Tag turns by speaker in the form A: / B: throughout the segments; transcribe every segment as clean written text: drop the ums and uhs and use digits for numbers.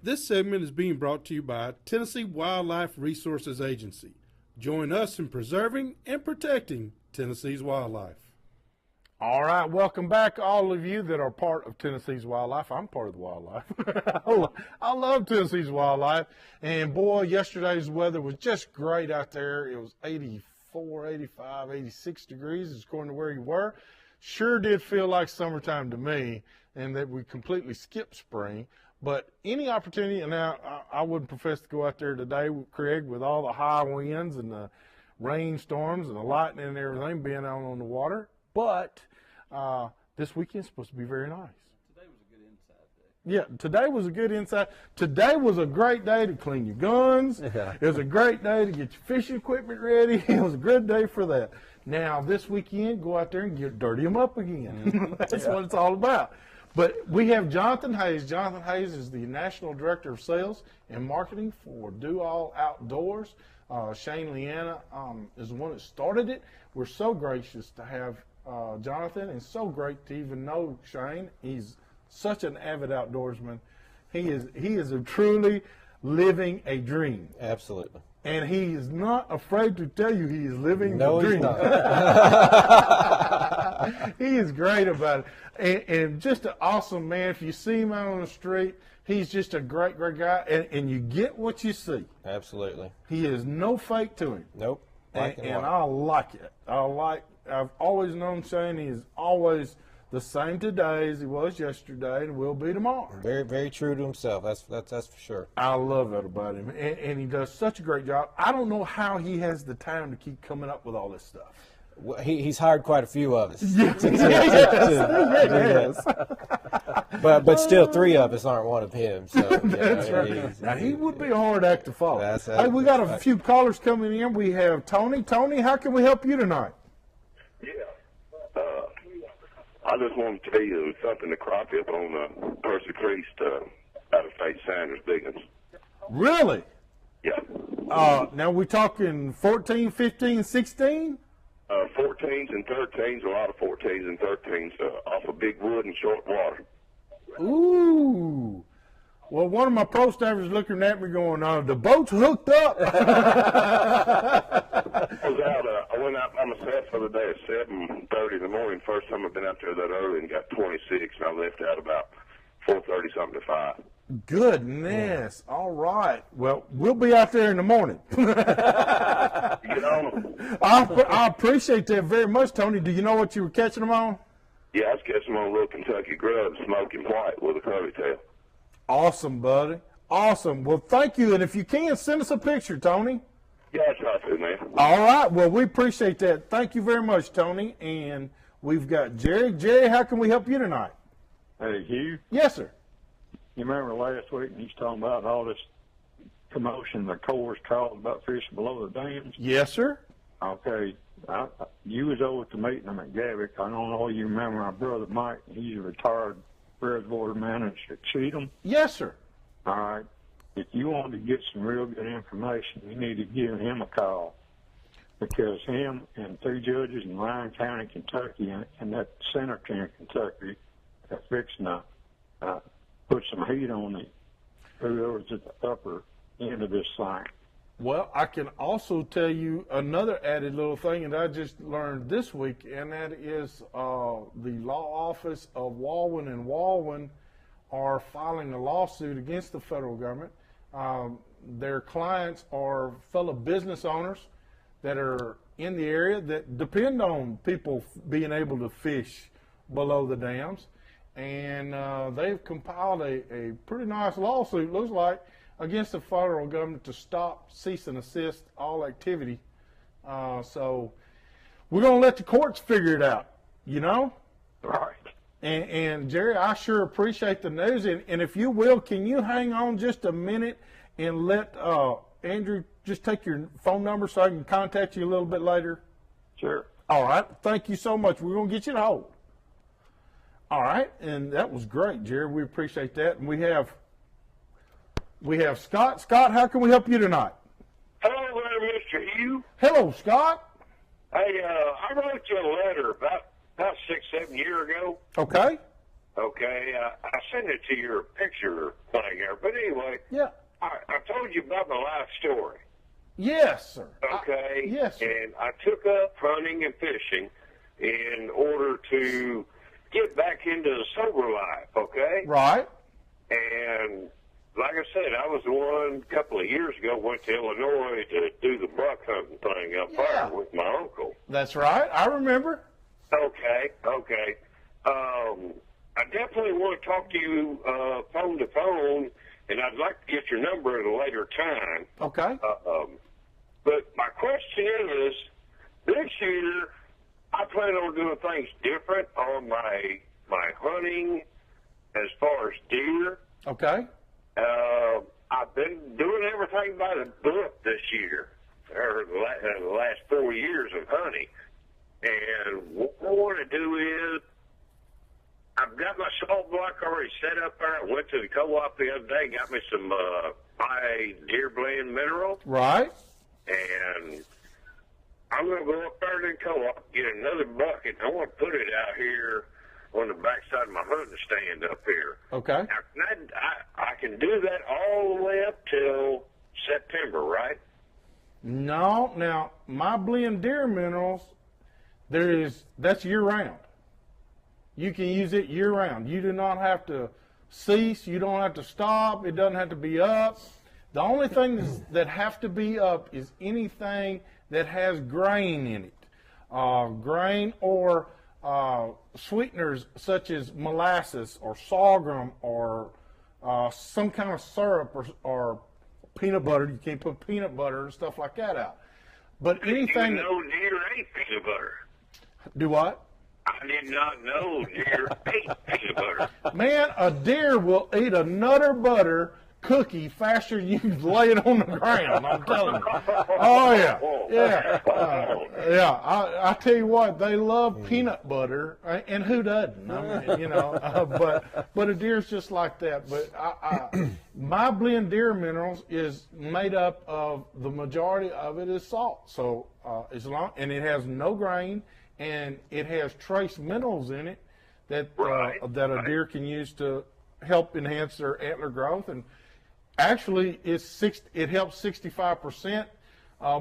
A: This segment is being brought to you by Tennessee Wildlife Resources Agency. Join us in preserving and protecting Tennessee's wildlife. All right, welcome back, all of you that are part of Tennessee's wildlife. I'm part of the wildlife. I love Tennessee's wildlife. And boy, yesterday's weather was just great out there. It was 84, 85, 86 degrees according to where you were. Sure did feel like summertime to me, and that we completely skipped spring. But any opportunity, and now I wouldn't profess to go out there today, Craig, with all the high winds and the rainstorms and the lightning and everything being out on the water. But this weekend's supposed to be very nice.
B: Today was a good inside day.
A: Yeah, today was a good inside. Today was a great day to clean your guns. Yeah. It was a great day to get your fishing equipment ready. It was a good day for that. Now, this weekend, go out there and dirty them up again. That's what it's all about. But we have Jonathan Hayes. Jonathan Hayes is the National Director of Sales and Marketing for Do All Outdoors. Shane Leanna is the one that started it. We're so gracious to have Jonathan, and so great to even know Shane. He's such an avid outdoorsman. He is a truly living a dream.
C: Absolutely.
A: And he is not afraid to tell you he is living
C: the
A: dream.
C: No, he's not.
A: He is great about it. And just an awesome man. If you see him out on the street, he's just a great, great guy. And you get what you see.
C: Absolutely.
A: He is no fake to him.
C: Nope.
A: And I like it. I've always known Shane. He is always the same today as he was yesterday and will be tomorrow.
C: Very, very true to himself. That's for sure.
A: I love that about him. And he does such a great job. I don't know how he has the time to keep coming up with all this stuff.
C: Well, he's hired quite a few of us.
A: Yes.
C: But still, 3 of us aren't one of him. So
A: that's right. Now, he would be a hard act to follow. Hey, we got a few callers coming in. We have Tony. Tony, how can we help you tonight?
D: Yeah. I just want to tell you something to crappie up on Percy Creek out of Fate Sanders Biggins.
A: Really?
D: Yeah.
A: Now we talking 14, 15, 16?
D: 14s and 13s, a lot of 14s and 13s off of big wood and short water.
A: Ooh. Well, one of my pro staffers looking at me going, the boat's hooked up.
D: I went out by myself the other day at 7:30 in the morning. First time I've been out there that early, and got 26, and I left out about 4:30 something to 5.
A: Goodness. All right. Well, we'll be out there in the morning.
D: Get on them.
A: I appreciate that very much, Tony. Do you know what you were catching them on?
D: Yeah, I was catching them on a little Kentucky grub, smoking white with a curly tail.
A: Awesome, buddy. Awesome. Well, thank you. And if you can, send us a picture, Tony.
D: Yeah, I try to, man.
A: All right. Well, we appreciate that. Thank you very much, Tony. And we've got Jerry. Jerry, how can we help you tonight?
E: Hey, Hugh.
A: Yes, sir.
E: You remember last week when he's talking about all this commotion the Corps caused about fishing below the dams?
A: Yes, sir.
E: Okay. You was over to meeting them at Gavick. I don't know if you remember my brother Mike. He's a retired reservoir manager at Cheatham.
A: Yes, sir.
E: All right. If you want to get some real good information, you need to give him a call, because him and 2 judges in Lyon County, Kentucky, and that senator in Kentucky are fixing to put some heat on whoever's at the upper end of this thing.
A: Well, I can also tell you another added little thing that I just learned this week, and that is the law office of Walwyn and Walwyn are filing a lawsuit against the federal government. Their clients are fellow business owners that are in the area that depend on people being able to fish below the dams. And they've compiled a pretty nice lawsuit, looks like, against the federal government to stop, cease, and assist all activity. So we're going to let the courts figure it out, you know?
E: Right.
A: And Jerry, I sure appreciate the news. And if you will, can you hang on just a minute and let Andrew just take your phone number so I can contact you a little bit later?
E: Sure.
A: All right. Thank you so much. We're going to get you to hold. All right. And that was great, Jerry. We appreciate that. And we have Scott. Scott, how can we help you tonight?
D: Hello there, Mr. Hugh.
A: Hello, Scott.
D: Hey, I wrote you a letter about 6-7 years ago.
A: Okay.
D: Okay, I sent it to your picture thing here, but anyway,
A: Yeah.
D: I told you about my life story.
A: Yes, sir.
D: Okay.
A: Yes, sir.
D: And I took up hunting and fishing in order to get back into the sober life. Okay.
A: Right.
D: And like I said, I was the one a couple of years ago went to Illinois to do the buck hunting thing up there with my uncle.
A: That's right. I remember.
D: Okay. I definitely want to talk to you phone to phone, and I'd like to get your number at a later time.
A: Okay.
D: But my question is, this year I plan on doing things different on my hunting as far as deer.
A: Okay.
D: I've been doing everything by the book this year, or the last 4 years of hunting. And what I want to do is, I've got my salt block already set up there. I went to the co-op the other day, got me some deer blend mineral.
A: Right.
D: And I'm going to go up there to the co-op, get another bucket, and I want to put it out here on the backside of my hunting stand up here.
A: Okay.
D: I can do that all the way up till September, right?
A: No. Now, my blend deer minerals, that's year-round. You can use it year-round. You do not have to cease. You don't have to stop. It doesn't have to be up. The only thing that have to be up is anything that has grain in it. Grain or sweeteners such as molasses or sorghum or some kind of syrup or peanut butter. You can't put peanut butter and stuff like that out. But anything.
D: No deer ate peanut butter.
A: Do what?
D: I did not know deer ate peanut butter.
A: Man, a deer will eat a Nutter Butter cookie faster than you can lay it on the ground. I'm telling you. Oh yeah. I tell you what, they love peanut butter, and who doesn't? I mean, but a deer's just like that. But my blend deer minerals is made up of, the majority of it is salt. So and it has no grain, and it has trace minerals in it that a deer can use to help enhance their antler growth. And actually, it helps 65%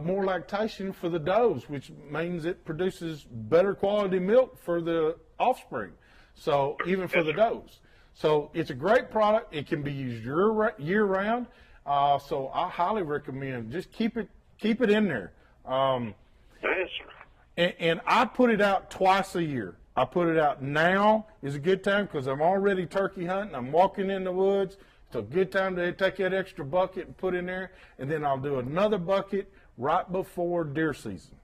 A: more lactation for the does, which means it produces better quality milk for the offspring. So even for the does. So it's a great product. It can be used year round. So I highly recommend just keep it in there. And I put it out twice a year. I put it out now is a good time because I'm already turkey hunting. I'm walking in the woods. It's a good time to take that extra bucket and put in there, and then I'll do another bucket right before deer season.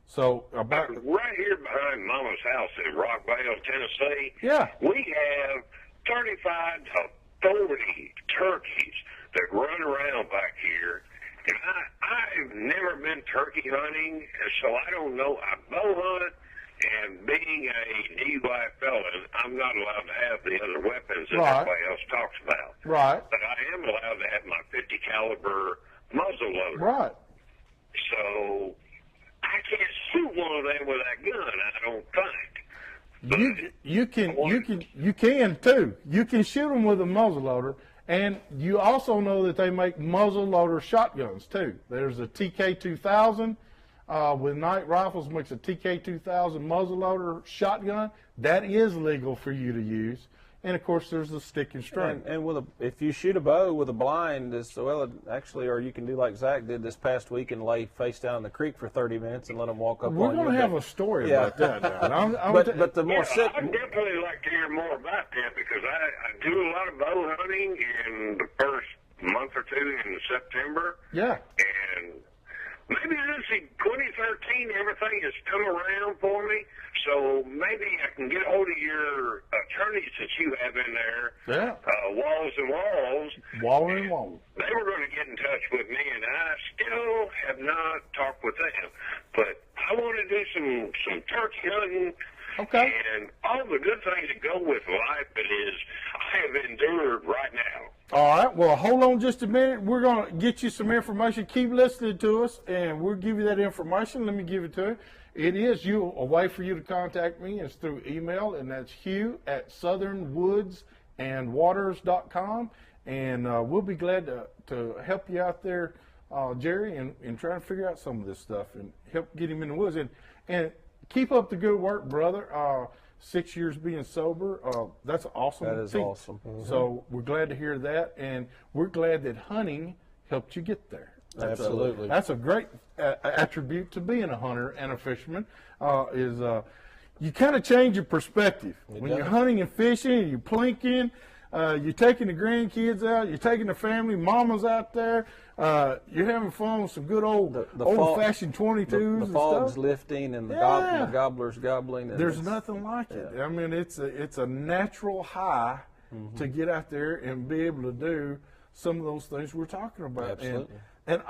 A: So about
D: right here behind Mama's house in Rockville, Tennessee.
A: Yeah,
D: we have 35 to 40 turkeys that run around back here. And I've never been turkey hunting, so I don't know. I bow hunt, and being a DUI felon, I'm not allowed to have the other weapons that everybody else talks about.
A: Right.
D: But I am allowed to have my 50 caliber muzzle loader.
A: Right.
D: So I can't shoot one of them with that gun, I don't think.
A: You can too. You can shoot them with a muzzle loader. And you also know that they make muzzle loader shotguns too. There's a TK2000 with Night Rifles makes a TK2000 muzzle loader shotgun. That is legal for you to use. And of course, there's the stick and string.
C: And if you shoot a bow with a blind as well, actually, or you can do like Zach did this past week and lay face down in the creek for 30 minutes and let them walk up.
A: We're going to have a story about that now.
D: But the more I'd definitely like to hear more about that because I do a lot of bow hunting in the first month or two in September.
A: Yeah.
D: And maybe this is 2013, everything has come around for me. So maybe I can get hold of your attorneys that you have in there.
A: Yeah.
D: Walls and Walls.
A: Waller and Waller.
D: They were going to get in touch with me, and I still have not talked with them. But I want to do some turkey hunting.
A: Okay.
D: And all the good things that go with life that is I have endured right now.
A: All right. Well, hold on just a minute. We're going to get you some information. Keep listening to us, and we'll give you that information. Let me give it to you. It is a way for you to contact me is through email, and that's Hugh at southernwoodsandwaters.com. And we'll be glad to help you out there, Jerry, and try to figure out some of this stuff and help get him in the woods. And keep up the good work, brother. 6 years being sober, that's awesome.
C: That is awesome. Mm-hmm.
A: So we're glad to hear that, and we're glad that hunting helped you get there.
C: Absolutely.
A: That's a great attribute to being a hunter and a fisherman, you kind of change your perspective. When you're hunting and fishing, you're plinking, you're taking the grandkids out, you're taking the family, mama's out there, you're having fun with some good old-fashioned 22s.
C: The fog's lifting and the gobbler's gobbling. And
A: there's nothing like it. I mean, it's a natural high to get out there and be able to do some of those things we're talking about.
C: Absolutely.
A: And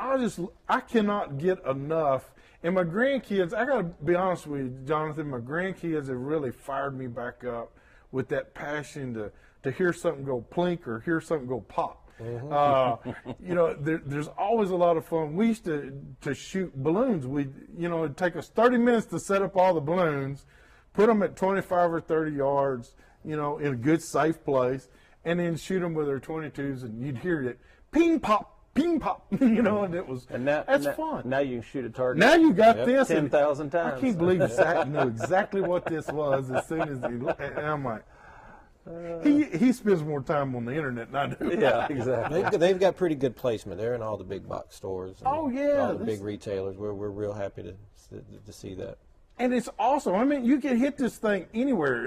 A: I cannot get enough. And my grandkids, I got to be honest with you, Jonathan, my grandkids have really fired me back up with that passion to hear something go plink or hear something go pop. There's always a lot of fun. We used to shoot balloons. It'd take us 30 minutes to set up all the balloons, put them at 25 or 30 yards, in a good, safe place, and then shoot them with our 22s, and you'd hear it ping pop. Ping pop, and it was. That's fun.
C: Now you can shoot a target.
A: Now you got this
C: 10,000 times.
A: I can't believe Zach knew exactly what this was as soon as and I'm like, he spends more time on the internet than I do.
C: Yeah, exactly.
F: They've got pretty good placement. They're in all the big box stores. And
A: all the
F: big retailers. We're real happy to see that.
A: And it's awesome. I mean, you can hit this thing anywhere,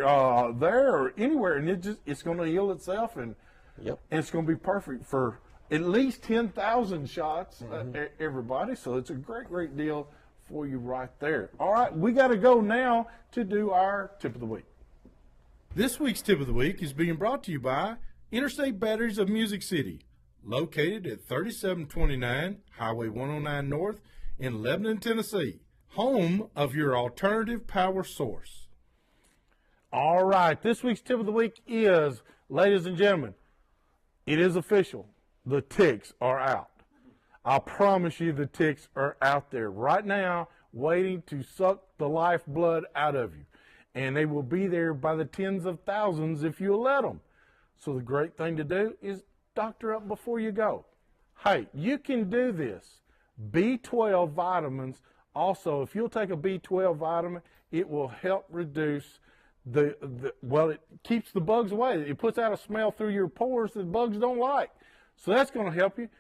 A: there or anywhere, and it's going to heal itself, and it's going to be perfect for at least 10,000 shots, everybody. So it's a great, great deal for you right there. All right, we got to go now to do our tip of the week. This week's tip of the week is being brought to you by Interstate Batteries of Music City, located at 3729 Highway 109 North in Lebanon, Tennessee, home of your alternative power source. All right, this week's tip of the week is, ladies and gentlemen, it is official. The ticks are out. I promise you the ticks are out there right now waiting to suck the lifeblood out of you. And they will be there by the tens of thousands if you let them. So the great thing to do is doctor up before you go. Hey, you can do this. B12 vitamins, also, if you'll take a B12 vitamin, it will help reduce it keeps the bugs away. It puts out a smell through your pores that bugs don't like. So that's going to help you.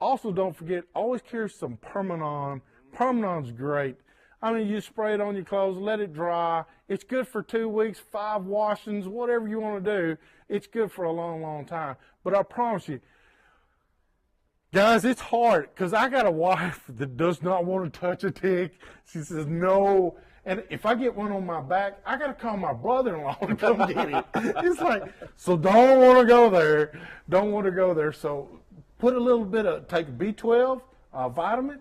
A: Also, don't forget, always carry some Permanon. Permanon's great. I mean, you spray it on your clothes, let it dry. It's good for 2 weeks, 5 washings, whatever you want to do. It's good for a long, long time. But I promise you, guys, it's hard because I got a wife that does not want to touch a tick. She says no. And if I get one on my back, I got to call my brother-in-law to come get it. It's like, so don't want to go there. Don't want to go there. So put a little bit take B12 vitamin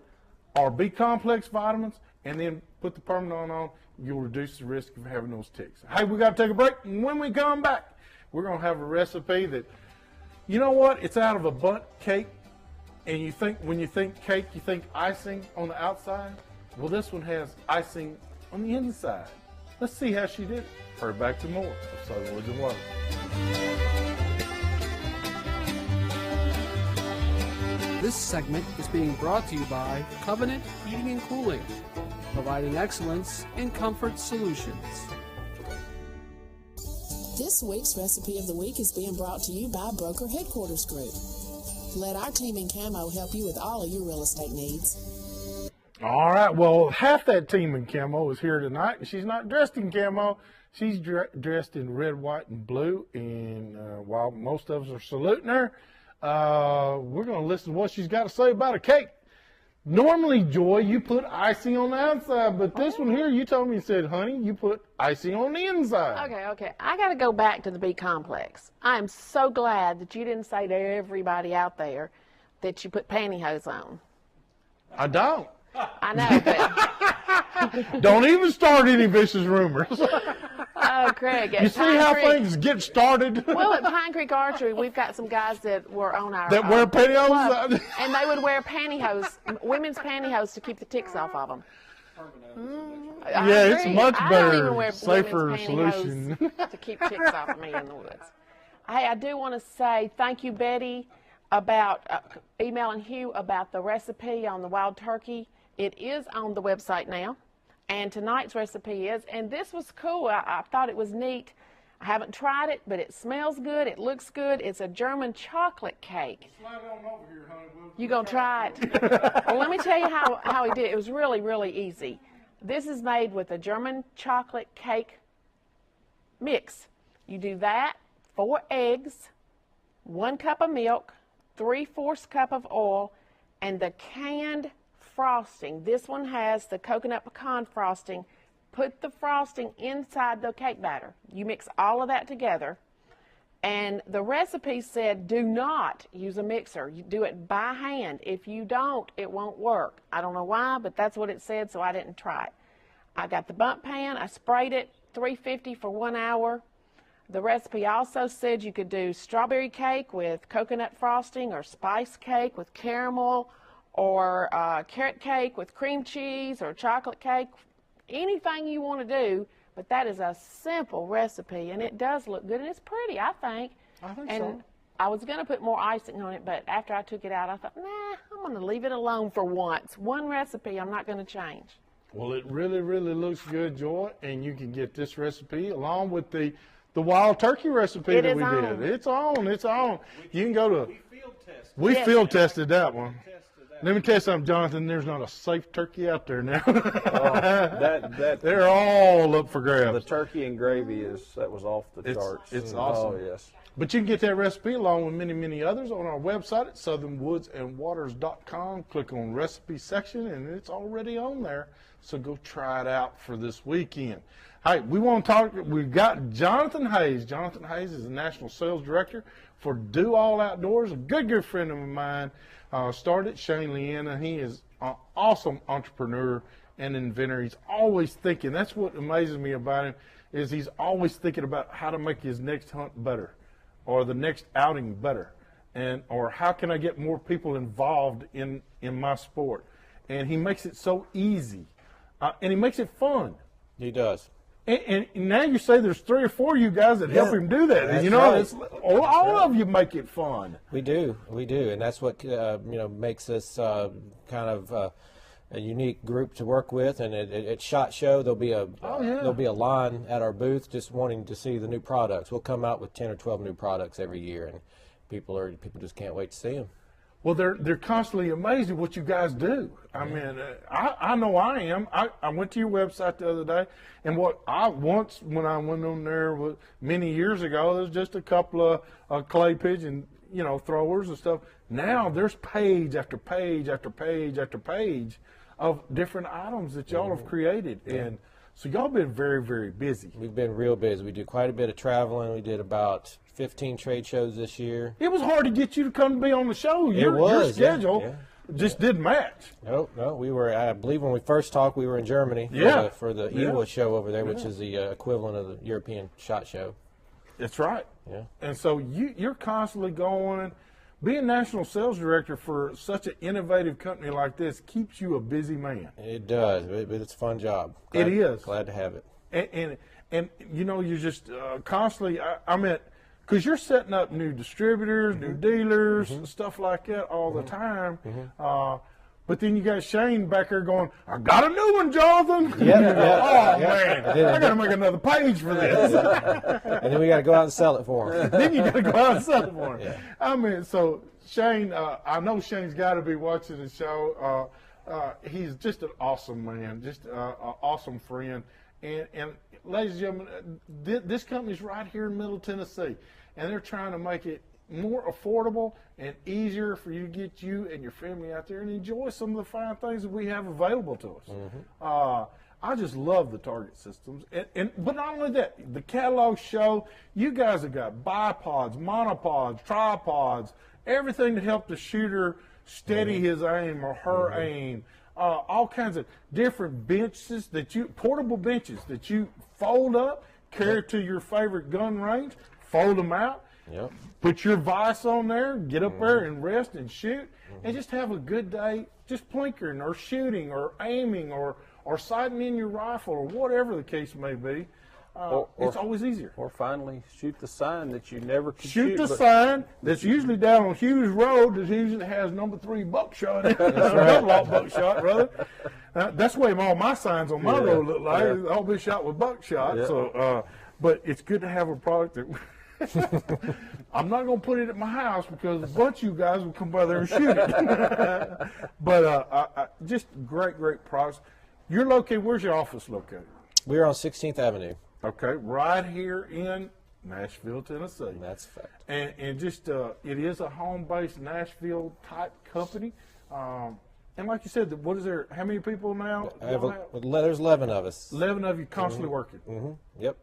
A: or B-complex vitamins, and then put the Permanon on. You'll reduce the risk of having those ticks. Hey, we got to take a break. And when we come back, we're going to have a recipe that, you know what? It's out of a bundt cake. And when you think cake, you think icing on the outside. Well, this one has icing on the inside. Let's see how she did it. Hurry back to more of Southern Woods and Water.
G: This segment is being brought to you by Covenant Heating and Cooling, providing excellence in comfort solutions.
H: This week's recipe of the week is being brought to you by Broker Headquarters Group. Let our team in camo help you with all of your real estate needs.
A: All right, well, half that team in camo is here tonight, and she's not dressed in camo. She's dressed in red, white, and blue, and while most of us are saluting her, we're going to listen to what she's got to say about a cake. Normally, Joy, you put icing on the outside, but this one here, you told me, you said, honey, you put icing on the inside.
I: Okay. I got to go back to the B complex. I'm so glad that you didn't say to everybody out there that you put pantyhose on.
A: I don't.
I: I know, but...
A: Don't even start any vicious rumors.
I: Oh, Craig.
A: You see how things get started?
I: Well, at Pine Creek Archery, we've got some guys that were on our
A: that wear pantyhose?
I: Club, and they would wear pantyhose, women's pantyhose, to keep the ticks off of them.
A: It's much better,
I: I don't even wear
A: safer
I: women's
A: solution.
I: pantyhose to keep ticks off of me in the woods. Hey, I do want to say thank you, Betty, about emailing Hugh about the recipe on the wild turkey. It is on the website now, and tonight's recipe is, and this was cool. I thought it was neat. I haven't tried it, but it smells good. It looks good. It's a German chocolate cake.
A: Slide it on over here, honey.
I: You gonna try it? Well, let me tell you how he did it. It was really, really easy. This is made with a German chocolate cake mix. You do that, 4 eggs, 1 cup of milk, 3/4 cup of oil, and the canned frosting. This one has the coconut pecan frosting. Put the frosting inside the cake batter. You mix all of that together. And the recipe said do not use a mixer. You do it by hand. If you don't, it won't work. I don't know why, but that's what it said, so I didn't try it. I got the bundt pan. I sprayed it 350 for 1 hour. The recipe also said you could do strawberry cake with coconut frosting, or spice cake with caramel, or carrot cake with cream cheese, or chocolate cake. Anything you want to do, but that is a simple recipe, and it does look good, and it's pretty, I think.
A: I think
I: and
A: so.
I: I was going to put more icing on it, but after I took it out, I thought, nah, I'm going to leave it alone for once. One recipe I'm not going to change.
A: Well, it really, really looks good, Joy, and you can get this recipe along with the wild turkey recipe that we did. It's on. It's on. You can go to. We field tested that one. Let me tell you something, Jonathan. There's not a safe turkey out there now. They're all up for grabs.
C: The turkey and gravy that was off the charts.
A: It's awesome.
C: Oh yes.
A: But you can get that recipe along with many, many others on our website at southernwoodsandwaters.com. Click on recipe section, and it's already on there. So go try it out for this weekend. Hey, we want to talk. We've got Jonathan Hayes. Jonathan Hayes is the National Sales Director for Do All Outdoors, a good friend of mine. Started Shane Leanna. He is an awesome entrepreneur and inventor. He's always thinking. That's what amazes me about him, is he's always thinking about how to make his next hunt better, or the next outing better, or how can I get more people involved in my sport. And he makes it so easy, and he makes it fun.
F: He does.
A: And now you say there's 3 or 4 of you guys that help him do that. And you know,
F: right.
A: all of you make it fun.
F: We do, and that's what makes us kind of a unique group to work with. And at SHOT Show, there'll be a line at our booth just wanting to see the new products. We'll come out with 10 or 12 new products every year, and people just can't wait to see them.
A: Well, they're constantly amazed at what you guys do. I mean, I know I am. I went to your website the other day, and when I went on there many years ago, there was just a couple of clay pigeon, throwers and stuff. Now there's page after page after page after page of different items that y'all have created, and so y'all been very, very busy.
F: We've been real busy. We do quite a bit of traveling. We did about 15 trade shows this year.
A: It was hard to get you to come be on the show. Your schedule just didn't match.
F: No, we were, I believe when we first talked, we were in Germany for the EWA show over there, which is the equivalent of the European SHOT Show.
A: That's right.
F: Yeah.
A: And so you're constantly going. Being National Sales Director for such an innovative company like this keeps you a busy man.
F: It does, but it's a fun job.
A: It is.
F: Glad to have it.
A: And you're just constantly, I meant, because you're setting up new distributors, new dealers, stuff like that all the time. But then you got Shane back there going, I got a new one, Jonathan. Man, I got to make another page for this.
F: And then we got to go out and sell it for him.
A: Then you got to go out and sell it for him. I mean, so Shane, I know Shane's got to be watching the show. He's just an awesome man, just an awesome friend. And ladies and gentlemen, this company's right here in Middle Tennessee, and they're trying to make it more affordable and easier for you to get you and your family out there and enjoy some of the fine things that we have available to us. I just love the target systems, but not only that, the catalog show, you guys have got bipods, monopods, tripods, everything to help the shooter steady his aim or her aim. All kinds of different benches portable benches that you fold up, carry to your favorite gun range, fold them out, put your vise on there, get up there and rest and shoot, and just have a good day, just plinkering or shooting or aiming or sighting in your rifle or whatever the case may be. it's always easier.
C: Or finally shoot the sign that you never could
A: shoot the sign that's usually down on Hughes Road that usually has number 3 buckshot. Double lot buckshot, brother. That's the way all my signs on my road look like. It's all been shot with buckshot. Yeah. So, but it's good to have a product that I'm not going to put it at my house because a bunch of you guys will come by there and shoot it. But just great products. You're located, where's your office located?
F: We're on 16th Avenue.
A: Okay, right here in Nashville, Tennessee.
F: That's a fact.
A: And just, it is a home-based Nashville-type company. And like you said, what is there, how many people now?
F: There's 11 of us.
A: 11 of you constantly working.
F: Mm-hmm. Yep.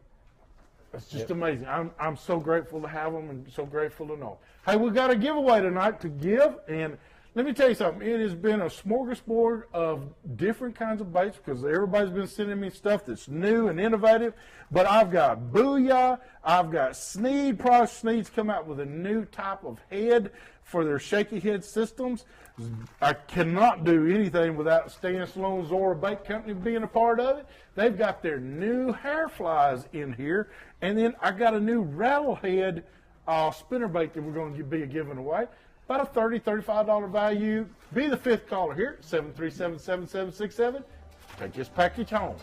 A: It's just amazing. I'm so grateful to have them and so grateful to know. Hey, we got a giveaway tonight to give, and let me tell you something. It has been a smorgasbord of different kinds of baits because everybody's been sending me stuff that's new and innovative. But I've got Booyah. I've got Sneed. Sneed's come out with a new type of head for their shaky head systems. I cannot do anything without Stan Sloan's Zora Bait Company being a part of it. They've got their new hair flies in here. And then I got a new rattlehead spinner bait that we're going to be giving away. About a $30, $35 value. Be the 5th caller here, 737-7767. Take this package home.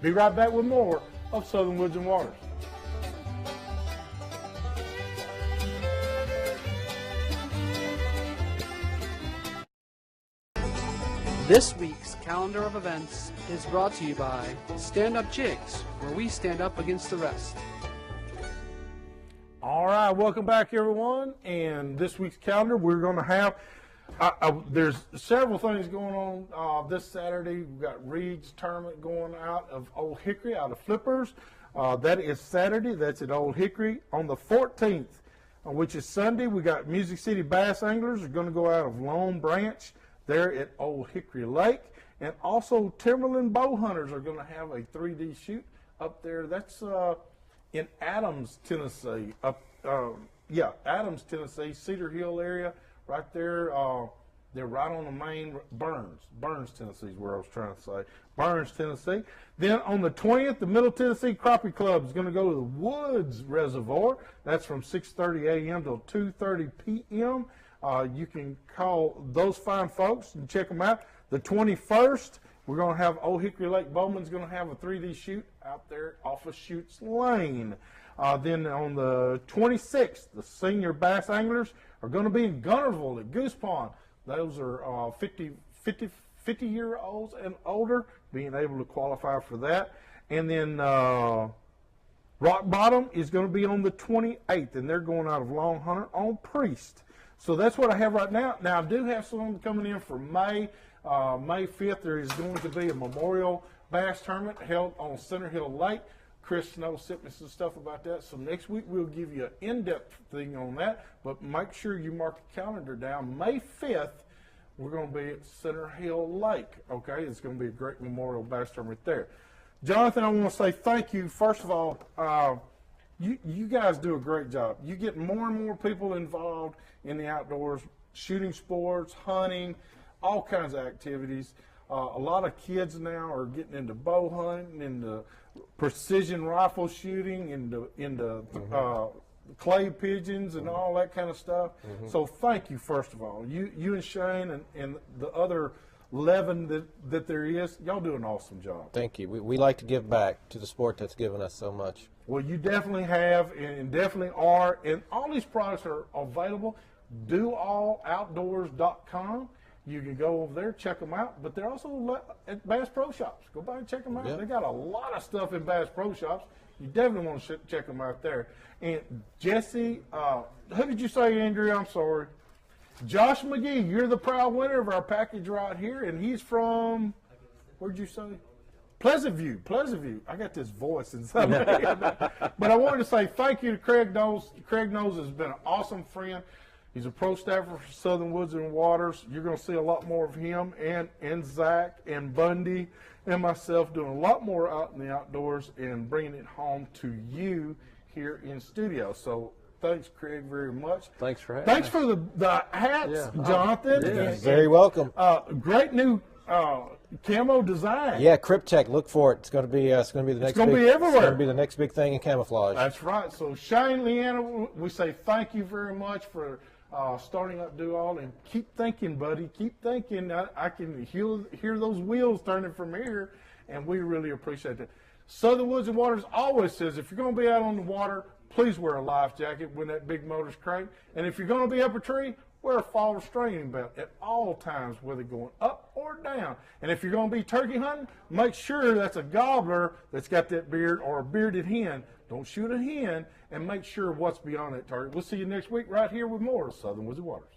A: Be right back with more of Southern Woods and Waters.
G: This week's calendar of events is brought to you by Stand Up Jigs, where we stand up against the rest.
A: All right, welcome back, everyone. And this week's calendar, we're going to have, there's several things going on this Saturday. We've got Reed's tournament going out of Old Hickory, out of Flippers. That is Saturday. That's at Old Hickory. On the 14th, which is Sunday, we got Music City Bass Anglers are going to go out of Lone Branch there at Old Hickory Lake. And also Timberland Bow Hunters are going to have a 3D shoot up there. That's in Adams, Tennessee. Adams, Tennessee, Cedar Hill area, right there. They're right on the main Burns, Tennessee is where I was trying to say. Burns, Tennessee. Then on the 20th, the Middle Tennessee Crappie Club is going to go to the Woods Reservoir. That's from 6:30 a.m. till 2:30 p.m. You can call those fine folks and check them out. The 21st, we're going to have Old Hickory Lake Bowman's going to have a 3D shoot out there off of Chutes Lane. Then on the 26th, the senior bass anglers are going to be in Gunnersville at Goose Pond. Those are 50-year-olds and older, being able to qualify for that. And then Rock Bottom is going to be on the 28th, and they're going out of Long Hunter on Priest. So that's what I have right now. Now, I do have some coming in for May. May 5th, there is going to be a Memorial Bass Tournament held on Center Hill Lake. Chris Snow sent me some stuff about that. So next week, we'll give you an in-depth thing on that. But make sure you mark the calendar down. May 5th, we're going to be at Center Hill Lake. Okay, it's going to be a great Memorial Bass Tournament there. Jonathan, I want to say thank you. First of all, you guys do a great job. You get more and more people involved in the outdoors, shooting sports, hunting, all kinds of activities. A lot of kids now are getting into bow hunting, into precision rifle shooting, into clay pigeons and all that kind of stuff. So thank you, first of all. You and Shane and the other 11 that there is, y'all do an awesome job.
F: Thank you. We like to give back to the sport that's given us so much.
A: Well, you definitely have and definitely are, and all these products are available. DoAllOutdoors.com. You can go over there, check them out, but they're also at Bass Pro Shops. Go by and check them out. Yep. They got a lot of stuff in Bass Pro Shops. You definitely want to check them out there. And Jesse, who did you say, Andrea? I'm sorry. Josh McGee, you're the proud winner of our package right here, and he's from, where'd you say? Pleasant View. I got this voice inside my head. But I wanted to say thank you to Craig Knowles. Craig Knowles has been an awesome friend. He's a pro staffer for Southern Woods and Waters. You're going to see a lot more of him and Zach and Bundy and myself doing a lot more out in the outdoors and bringing it home to you here in studio. So thanks, Craig, very much.
C: Thanks for having
A: Thanks for the hats, Jonathan.
F: Very welcome.
A: Great new camo design.
F: Yeah, Cryptech. Look for it. It's going to be. It's going to be the next.
A: It's going to be everywhere.
F: It's going to be the next big thing in camouflage.
A: That's right. So Shane, Leanna, we say thank you very much for starting up Do All, and keep thinking, buddy. Keep thinking. I can hear those wheels turning from here, and we really appreciate that. Southern Woods and Waters always says if you're going to be out on the water, please wear a life jacket when that big motor's cranked, and if you're going to be up a tree, wear a fall restraining belt at all times, whether going up or down. And if you're going to be turkey hunting, make sure that's a gobbler that's got that beard or a bearded hen. Don't shoot a hen, and make sure what's beyond that target. We'll see you next week right here with more Southern Woods and Waters.